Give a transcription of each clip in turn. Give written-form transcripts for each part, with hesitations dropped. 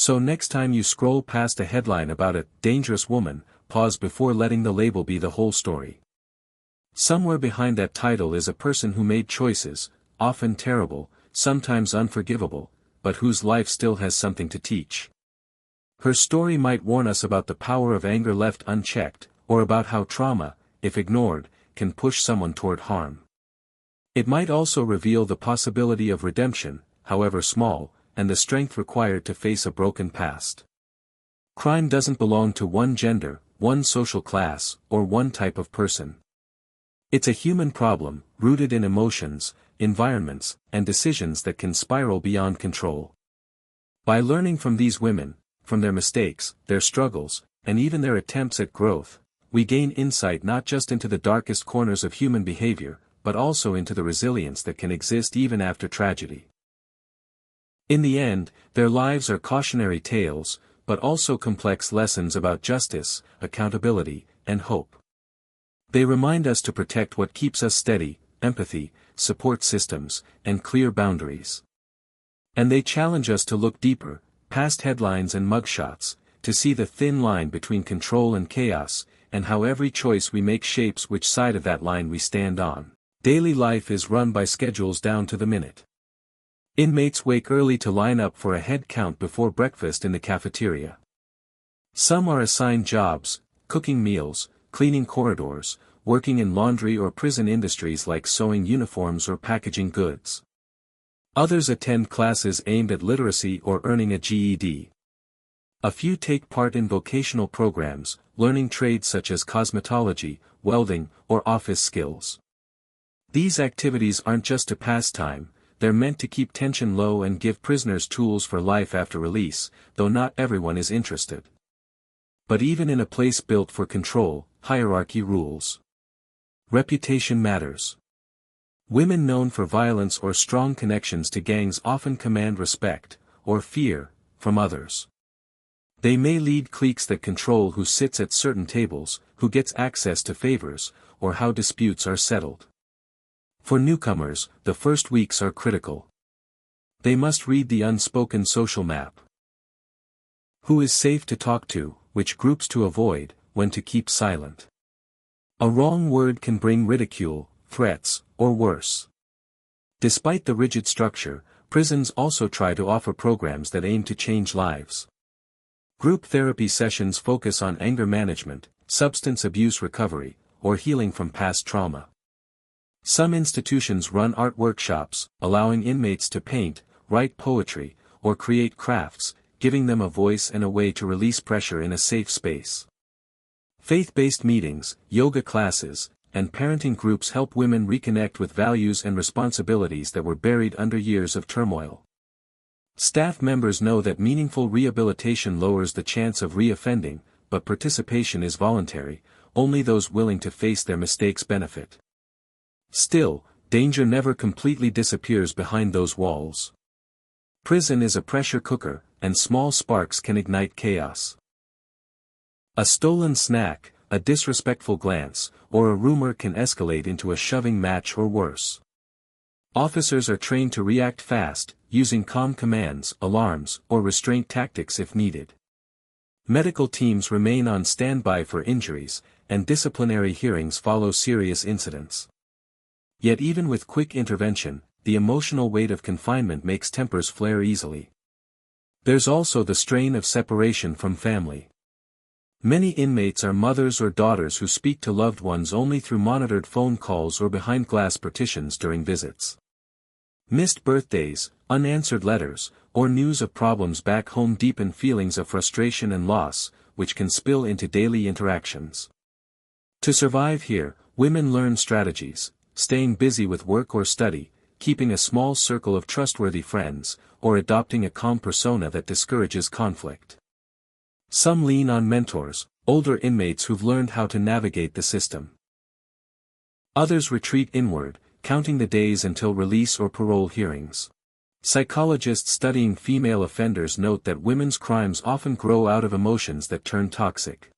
So next time you scroll past a headline about a dangerous woman, pause before letting the label be the whole story. Somewhere behind that title is a person who made choices, often terrible, sometimes unforgivable, but whose life still has something to teach. Her story might warn us about the power of anger left unchecked, or about how trauma, if ignored, can push someone toward harm. It might also reveal the possibility of redemption, however small, and the strength required to face a broken past. Crime doesn't belong to one gender, one social class, or one type of person. It's a human problem, rooted in emotions, environments, and decisions that can spiral beyond control. By learning from these women, from their mistakes, their struggles, and even their attempts at growth, we gain insight not just into the darkest corners of human behavior, but also into the resilience that can exist even after tragedy. In the end, their lives are cautionary tales, but also complex lessons about justice, accountability, and hope. They remind us to protect what keeps us steady, empathy, support systems, and clear boundaries. And they challenge us to look deeper, past headlines and mugshots, to see the thin line between control and chaos, and how every choice we make shapes which side of that line we stand on. Daily life is run by schedules down to the minute. Inmates wake early to line up for a head count before breakfast in the cafeteria. Some are assigned jobs, cooking meals, cleaning corridors, working in laundry or prison industries like sewing uniforms or packaging goods. Others attend classes aimed at literacy or earning a GED. A few take part in vocational programs, learning trades such as cosmetology, welding, or office skills. These activities aren't just a pastime, they're meant to keep tension low and give prisoners tools for life after release, though not everyone is interested. But even in a place built for control, hierarchy rules. Reputation matters. Women known for violence or strong connections to gangs often command respect, or fear, from others. They may lead cliques that control who sits at certain tables, who gets access to favors, or how disputes are settled. For newcomers, the first weeks are critical. They must read the unspoken social map. Who is safe to talk to, which groups to avoid, when to keep silent. A wrong word can bring ridicule, threats, or worse. Despite the rigid structure, prisons also try to offer programs that aim to change lives. Group therapy sessions focus on anger management, substance abuse recovery, or healing from past trauma. Some institutions run art workshops, allowing inmates to paint, write poetry, or create crafts, giving them a voice and a way to release pressure in a safe space. Faith-based meetings, yoga classes, and parenting groups help women reconnect with values and responsibilities that were buried under years of turmoil. Staff members know that meaningful rehabilitation lowers the chance of reoffending, but participation is voluntary, only those willing to face their mistakes benefit. Still, danger never completely disappears behind those walls. Prison is a pressure cooker, and small sparks can ignite chaos. A stolen snack, a disrespectful glance, or a rumor can escalate into a shoving match or worse. Officers are trained to react fast, using calm commands, alarms, or restraint tactics if needed. Medical teams remain on standby for injuries, and disciplinary hearings follow serious incidents. Yet even with quick intervention, the emotional weight of confinement makes tempers flare easily. There's also the strain of separation from family. Many inmates are mothers or daughters who speak to loved ones only through monitored phone calls or behind glass partitions during visits. Missed birthdays, unanswered letters, or news of problems back home deepen feelings of frustration and loss, which can spill into daily interactions. To survive here, women learn strategies, staying busy with work or study, keeping a small circle of trustworthy friends, or adopting a calm persona that discourages conflict. Some lean on mentors, older inmates who've learned how to navigate the system. Others retreat inward, counting the days until release or parole hearings. Psychologists studying female offenders note that women's crimes often grow out of emotions that turn toxic.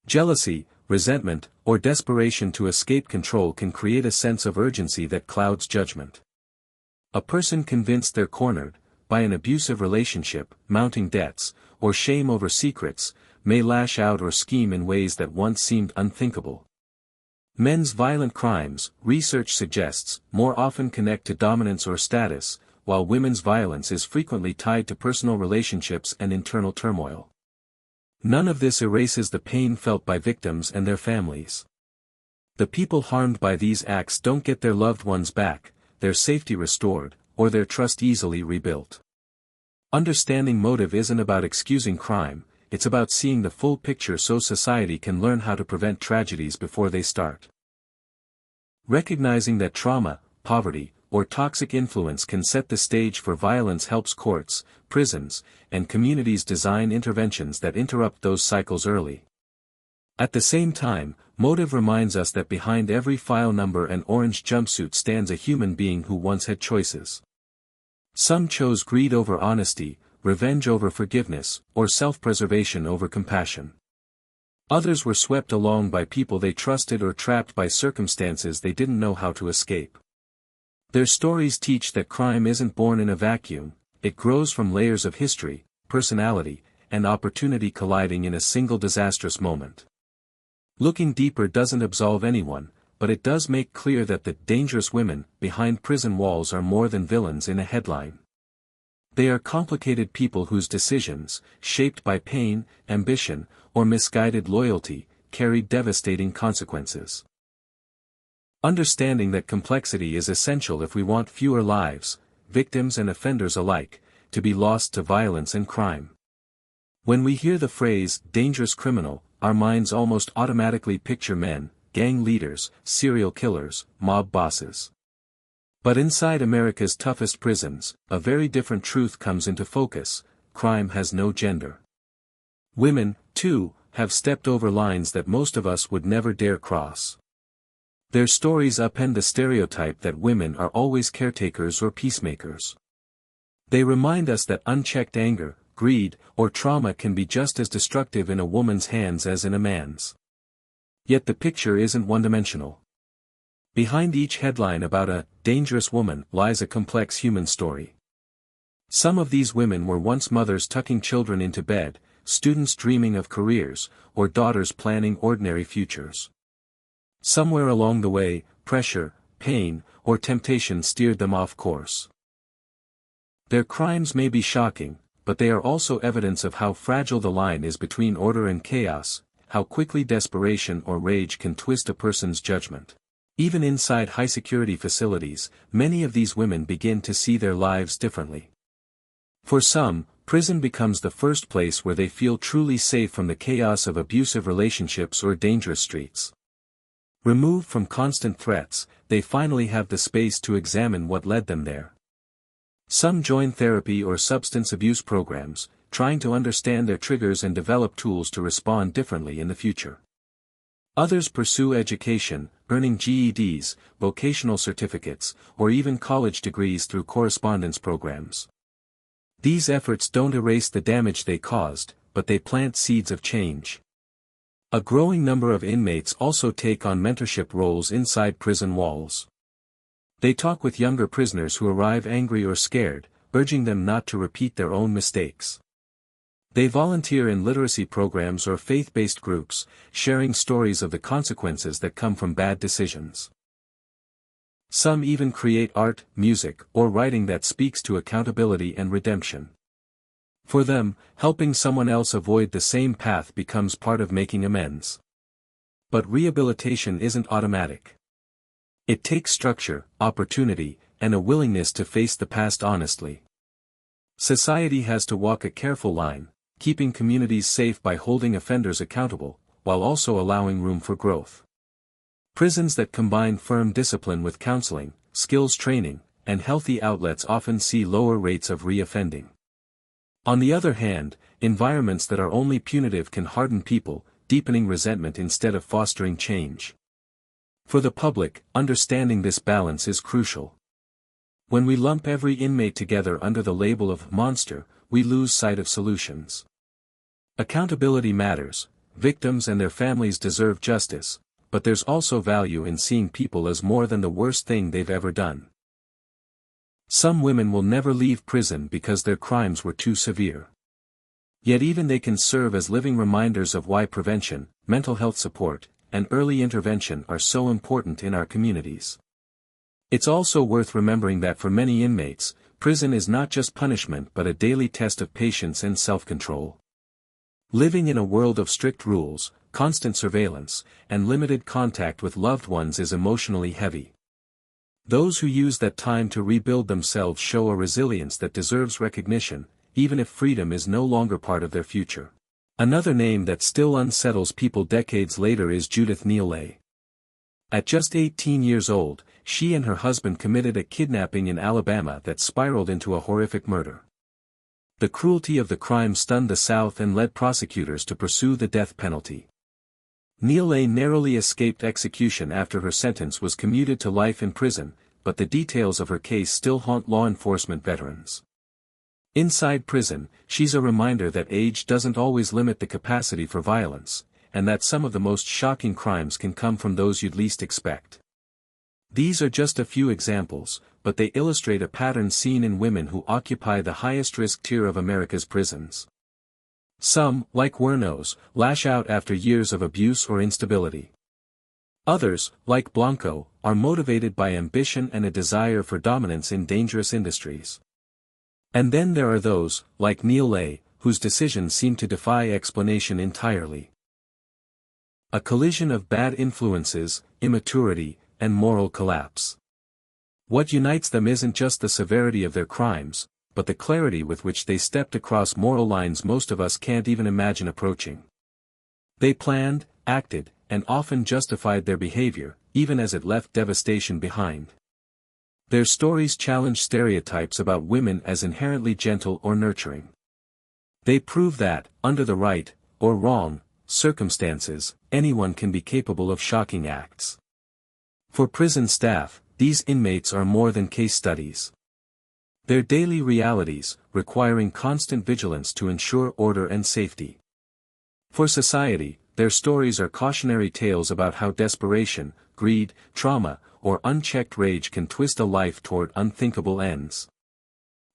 Jealousy, resentment, or desperation to escape control can create a sense of urgency that clouds judgment. A person convinced they're cornered, by an abusive relationship, mounting debts, or shame over secrets, may lash out or scheme in ways that once seemed unthinkable. Men's violent crimes, research suggests, more often connect to dominance or status, while women's violence is frequently tied to personal relationships and internal turmoil. None of this erases the pain felt by victims and their families. The people harmed by these acts don't get their loved ones back, their safety restored, or their trust easily rebuilt. Understanding motive isn't about excusing crime, it's about seeing the full picture so society can learn how to prevent tragedies before they start. Recognizing that trauma, poverty, or toxic influence can set the stage for violence helps courts, prisons, and communities design interventions that interrupt those cycles early. At the same time, motive reminds us that behind every file number and orange jumpsuit stands a human being who once had choices. Some chose greed over honesty, revenge over forgiveness, or self-preservation over compassion. Others were swept along by people they trusted or trapped by circumstances they didn't know how to escape. Their stories teach that crime isn't born in a vacuum, it grows from layers of history, personality, and opportunity colliding in a single disastrous moment. Looking deeper doesn't absolve anyone, but it does make clear that the dangerous women behind prison walls are more than villains in a headline. They are complicated people whose decisions, shaped by pain, ambition, or misguided loyalty, carry devastating consequences. Understanding that complexity is essential if we want fewer lives, victims and offenders alike, to be lost to violence and crime. When we hear the phrase, dangerous criminal, our minds almost automatically picture men, gang leaders, serial killers, mob bosses. But inside America's toughest prisons, a very different truth comes into focus: crime has no gender. Women, too, have stepped over lines that most of us would never dare cross. Their stories upend the stereotype that women are always caretakers or peacemakers. They remind us that unchecked anger, greed, or trauma can be just as destructive in a woman's hands as in a man's. Yet the picture isn't one-dimensional. Behind each headline about a dangerous woman lies a complex human story. Some of these women were once mothers tucking children into bed, students dreaming of careers, or daughters planning ordinary futures. Somewhere along the way, pressure, pain, or temptation steered them off course. Their crimes may be shocking, but they are also evidence of how fragile the line is between order and chaos, how quickly desperation or rage can twist a person's judgment. Even inside high-security facilities, many of these women begin to see their lives differently. For some, prison becomes the first place where they feel truly safe from the chaos of abusive relationships or dangerous streets. Removed from constant threats, they finally have the space to examine what led them there. Some join therapy or substance abuse programs, trying to understand their triggers and develop tools to respond differently in the future. Others pursue education, earning GEDs, vocational certificates, or even college degrees through correspondence programs. These efforts don't erase the damage they caused, but they plant seeds of change. A growing number of inmates also take on mentorship roles inside prison walls. They talk with younger prisoners who arrive angry or scared, urging them not to repeat their own mistakes. They volunteer in literacy programs or faith-based groups, sharing stories of the consequences that come from bad decisions. Some even create art, music, or writing that speaks to accountability and redemption. For them, helping someone else avoid the same path becomes part of making amends. But rehabilitation isn't automatic. It takes structure, opportunity, and a willingness to face the past honestly. Society has to walk a careful line, keeping communities safe by holding offenders accountable, while also allowing room for growth. Prisons that combine firm discipline with counseling, skills training, and healthy outlets often see lower rates of reoffending. On the other hand, environments that are only punitive can harden people, deepening resentment instead of fostering change. For the public, understanding this balance is crucial. When we lump every inmate together under the label of monster, we lose sight of solutions. Accountability matters, victims and their families deserve justice, but there's also value in seeing people as more than the worst thing they've ever done. Some women will never leave prison because their crimes were too severe. Yet even they can serve as living reminders of why prevention, mental health support, and early intervention are so important in our communities. It's also worth remembering that for many inmates, prison is not just punishment but a daily test of patience and self-control. Living in a world of strict rules, constant surveillance, and limited contact with loved ones is emotionally heavy. Those who use that time to rebuild themselves show a resilience that deserves recognition, even if freedom is no longer part of their future. Another name that still unsettles people decades later is Judith Neal. At just 18 years old, she and her husband committed a kidnapping in Alabama that spiraled into a horrific murder. The cruelty of the crime stunned the South and led prosecutors to pursue the death penalty. Neal narrowly escaped execution after her sentence was commuted to life in prison, but the details of her case still haunt law enforcement veterans. Inside prison, she's a reminder that age doesn't always limit the capacity for violence, and that some of the most shocking crimes can come from those you'd least expect. These are just a few examples, but they illustrate a pattern seen in women who occupy the highest risk tier of America's prisons. Some, like Wernos, lash out after years of abuse or instability. Others, like Blanco, are motivated by ambition and a desire for dominance in dangerous industries. And then there are those, like Neal, whose decisions seem to defy explanation entirely. A collision of bad influences, immaturity, and moral collapse. What unites them isn't just the severity of their crimes, but the clarity with which they stepped across moral lines most of us can't even imagine approaching. They planned, acted, and often justified their behavior, even as it left devastation behind. Their stories challenge stereotypes about women as inherently gentle or nurturing. They prove that, under the right, or wrong, circumstances, anyone can be capable of shocking acts. For prison staff, these inmates are more than case studies. They're daily realities, requiring constant vigilance to ensure order and safety. For society, their stories are cautionary tales about how desperation, greed, trauma, or unchecked rage can twist a life toward unthinkable ends.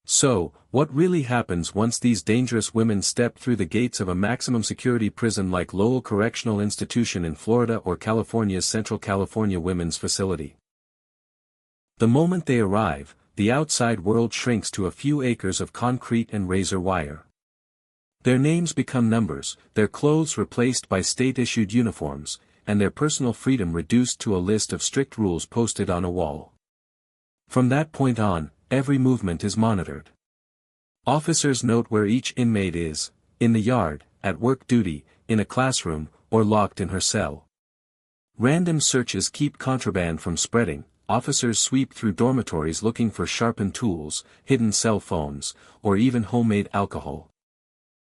So, what really happens once these dangerous women step through the gates of a maximum security prison like Lowell Correctional Institution in Florida or California's Central California Women's Facility? The moment they arrive, the outside world shrinks to a few acres of concrete and razor wire. Their names become numbers, their clothes replaced by state-issued uniforms, and their personal freedom reduced to a list of strict rules posted on a wall. From that point on, every movement is monitored. Officers note where each inmate is, in the yard, at work duty, in a classroom, or locked in her cell. Random searches keep contraband from spreading. Officers sweep through dormitories looking for sharpened tools, hidden cell phones, or even homemade alcohol.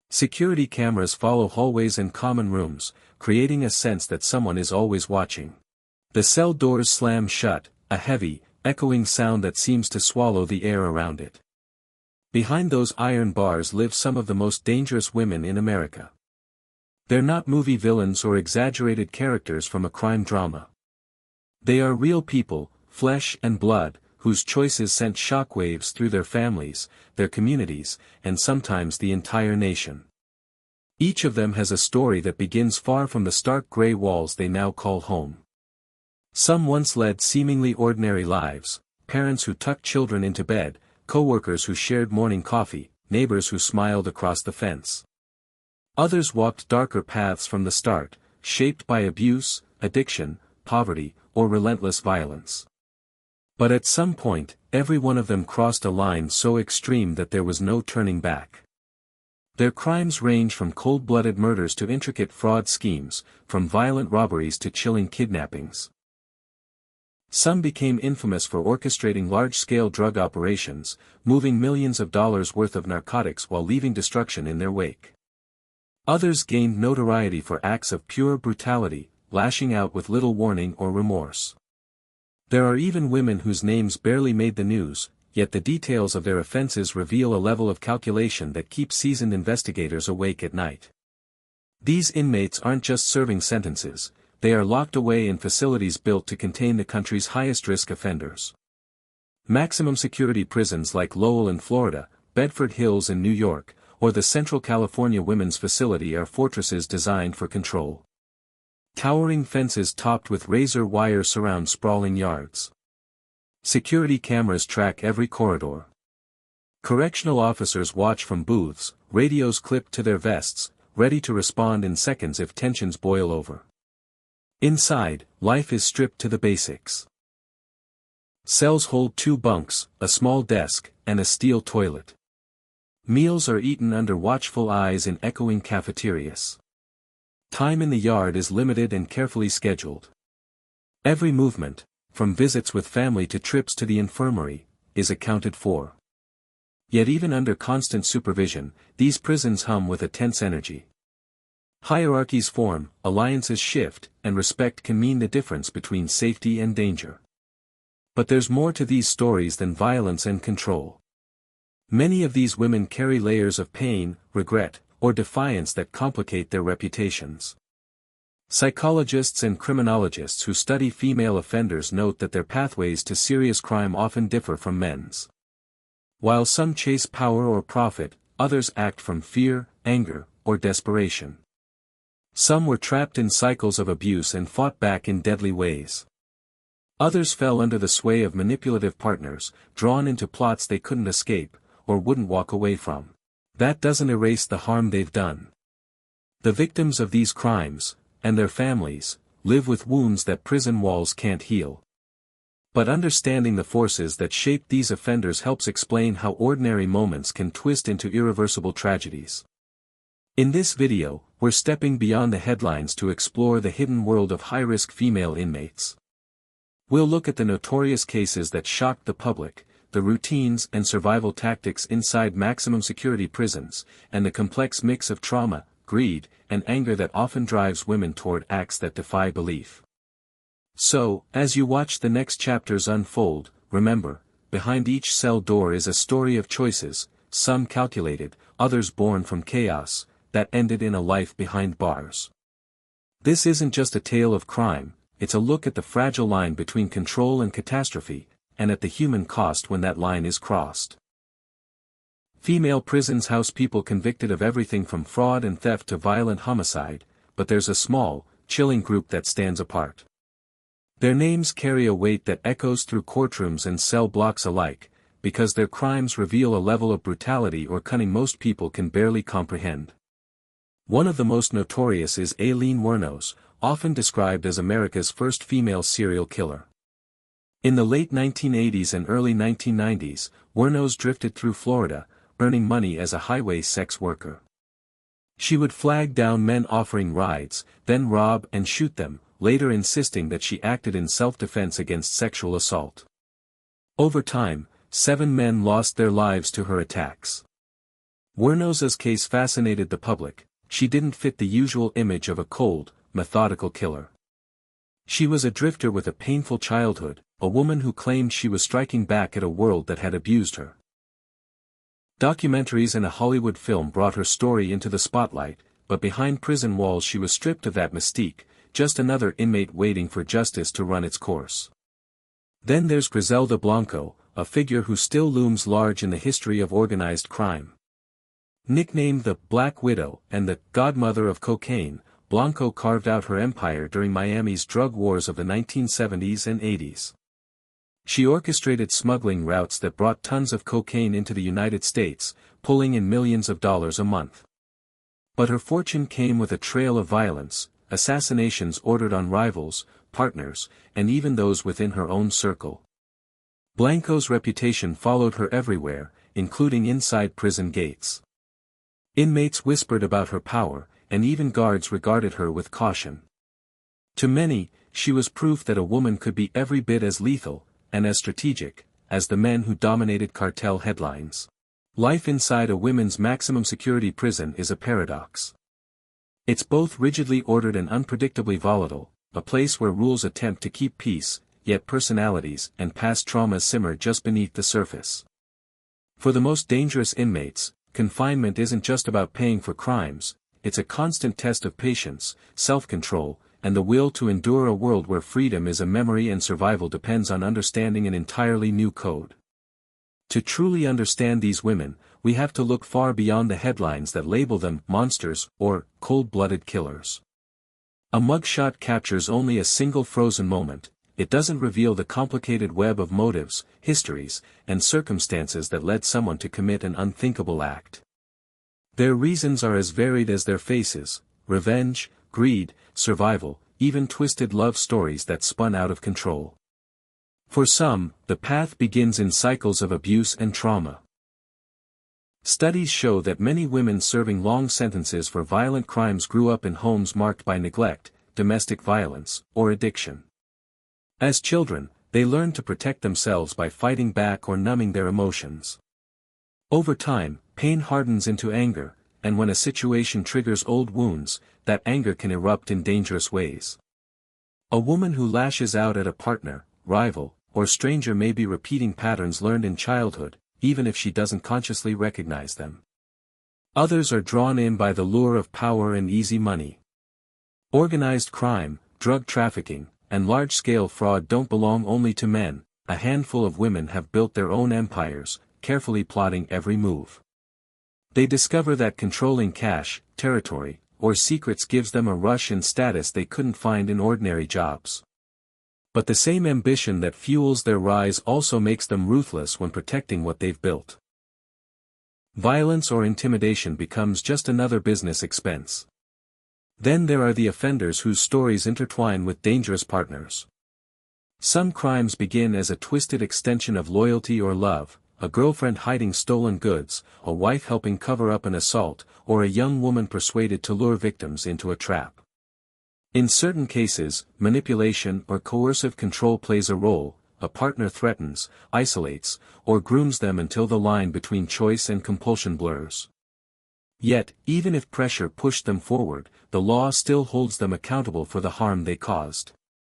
Security cameras follow hallways and common rooms, creating a sense that someone is always watching. The cell doors slam shut, a heavy, echoing sound that seems to swallow the air around it. Behind those iron bars live some of the most dangerous women in America. They're not movie villains or exaggerated characters from a crime drama. They are real people, flesh and blood, whose choices sent shockwaves through their families, their communities, and sometimes the entire nation. Each of them has a story that begins far from the stark gray walls they now call home. Some once led seemingly ordinary lives, parents who tucked children into bed, co-workers who shared morning coffee, neighbors who smiled across the fence. Others walked darker paths from the start, shaped by abuse, addiction, poverty, or relentless violence. But at some point, every one of them crossed a line so extreme that there was no turning back. Their crimes range from cold-blooded murders to intricate fraud schemes, from violent robberies to chilling kidnappings. Some became infamous for orchestrating large-scale drug operations, moving millions of dollars worth of narcotics while leaving destruction in their wake. Others gained notoriety for acts of pure brutality, lashing out with little warning or remorse. There are even women whose names barely made the news, yet the details of their offenses reveal a level of calculation that keeps seasoned investigators awake at night. These inmates aren't just serving sentences, they are locked away in facilities built to contain the country's highest-risk offenders. Maximum security prisons like Lowell in Florida, Bedford Hills in New York, or the Central California Women's Facility are fortresses designed for control. Towering fences topped with razor wire surround sprawling yards. Security cameras track every corridor. Correctional officers watch from booths, radios clipped to their vests, ready to respond in seconds if tensions boil over. Inside, life is stripped to the basics. Cells hold 2 bunks, a small desk, and a steel toilet. Meals are eaten under watchful eyes in echoing cafeterias. Time in the yard is limited and carefully scheduled. Every movement, from visits with family to trips to the infirmary, is accounted for. Yet even under constant supervision, these prisons hum with a tense energy. Hierarchies form, alliances shift, and respect can mean the difference between safety and danger. But there's more to these stories than violence and control. Many of these women carry layers of pain, regret, or defiance that complicate their reputations. Psychologists and criminologists who study female offenders note that their pathways to serious crime often differ from men's. While some chase power or profit, others act from fear, anger, or desperation. Some were trapped in cycles of abuse and fought back in deadly ways. Others fell under the sway of manipulative partners, drawn into plots they couldn't escape, or wouldn't walk away from. That doesn't erase the harm they've done. The victims of these crimes, and their families, live with wounds that prison walls can't heal. But understanding the forces that shape these offenders helps explain how ordinary moments can twist into irreversible tragedies. In this video, we're stepping beyond the headlines to explore the hidden world of high-risk female inmates. We'll look at the notorious cases that shocked the public, the routines and survival tactics inside maximum security prisons, and the complex mix of trauma, greed, and anger that often drives women toward acts that defy belief. So, as you watch the next chapters unfold, remember, behind each cell door is a story of choices, some calculated, others born from chaos, that ended in a life behind bars. This isn't just a tale of crime, it's a look at the fragile line between control and catastrophe, and at the human cost when that line is crossed. Female prisons house people convicted of everything from fraud and theft to violent homicide, but there's a small, chilling group that stands apart. Their names carry a weight that echoes through courtrooms and cell blocks alike, because their crimes reveal a level of brutality or cunning most people can barely comprehend. One of the most notorious is Aileen Wuornos, often described as America's first female serial killer. In the late 1980s and early 1990s, Wuornos drifted through Florida, earning money as a highway sex worker. She would flag down men offering rides, then rob and shoot them, later insisting that she acted in self-defense against sexual assault. Over time, 7 men lost their lives to her attacks. Wuornos's case fascinated the public. She didn't fit the usual image of a cold, methodical killer. She was a drifter with a painful childhood, a woman who claimed she was striking back at a world that had abused her. Documentaries and a Hollywood film brought her story into the spotlight, but behind prison walls she was stripped of that mystique, just another inmate waiting for justice to run its course. Then there's Griselda Blanco, a figure who still looms large in the history of organized crime. Nicknamed the Black Widow and the godmother of cocaine, Blanco carved out her empire during Miami's drug wars of the 1970s and 80s. She orchestrated smuggling routes that brought tons of cocaine into the United States, pulling in millions of dollars a month. But her fortune came with a trail of violence, assassinations ordered on rivals, partners, and even those within her own circle. Blanco's reputation followed her everywhere, including inside prison gates. Inmates whispered about her power, and even guards regarded her with caution. To many, she was proof that a woman could be every bit as lethal, and as strategic, as the men who dominated cartel headlines. Life inside a women's maximum security prison is a paradox. It's both rigidly ordered and unpredictably volatile, a place where rules attempt to keep peace, yet personalities and past traumas simmer just beneath the surface. For the most dangerous inmates, confinement isn't just about paying for crimes, it's a constant test of patience, self-control, and the will to endure a world where freedom is a memory and survival depends on understanding an entirely new code. To truly understand these women, we have to look far beyond the headlines that label them monsters or cold-blooded killers. A mugshot captures only a single frozen moment. It doesn't reveal the complicated web of motives, histories, and circumstances that led someone to commit an unthinkable act. Their reasons are as varied as their faces: revenge, greed, survival, even twisted love stories that spun out of control. For some, the path begins in cycles of abuse and trauma. Studies show that many women serving long sentences for violent crimes grew up in homes marked by neglect, domestic violence, or addiction. As children, they learned to protect themselves by fighting back or numbing their emotions. Over time, pain hardens into anger, and when a situation triggers old wounds, that anger can erupt in dangerous ways. A woman who lashes out at a partner, rival, or stranger may be repeating patterns learned in childhood, even if she doesn't consciously recognize them. Others are drawn in by the lure of power and easy money. Organized crime, drug trafficking, and large-scale fraud don't belong only to men. A handful of women have built their own empires, carefully plotting every move. They discover that controlling cash, territory, or secrets gives them a rush in status they couldn't find in ordinary jobs. But the same ambition that fuels their rise also makes them ruthless when protecting what they've built. Violence or intimidation becomes just another business expense. Then there are the offenders whose stories intertwine with dangerous partners. Some crimes begin as a twisted extension of loyalty or love: a girlfriend hiding stolen goods, a wife helping cover up an assault, or a young woman persuaded to lure victims into a trap. In certain cases, manipulation or coercive control plays a role. A partner threatens, isolates, or grooms them until the line between choice and compulsion blurs. Yet, even if pressure pushed them forward, the law still holds them accountable for the harm they caused.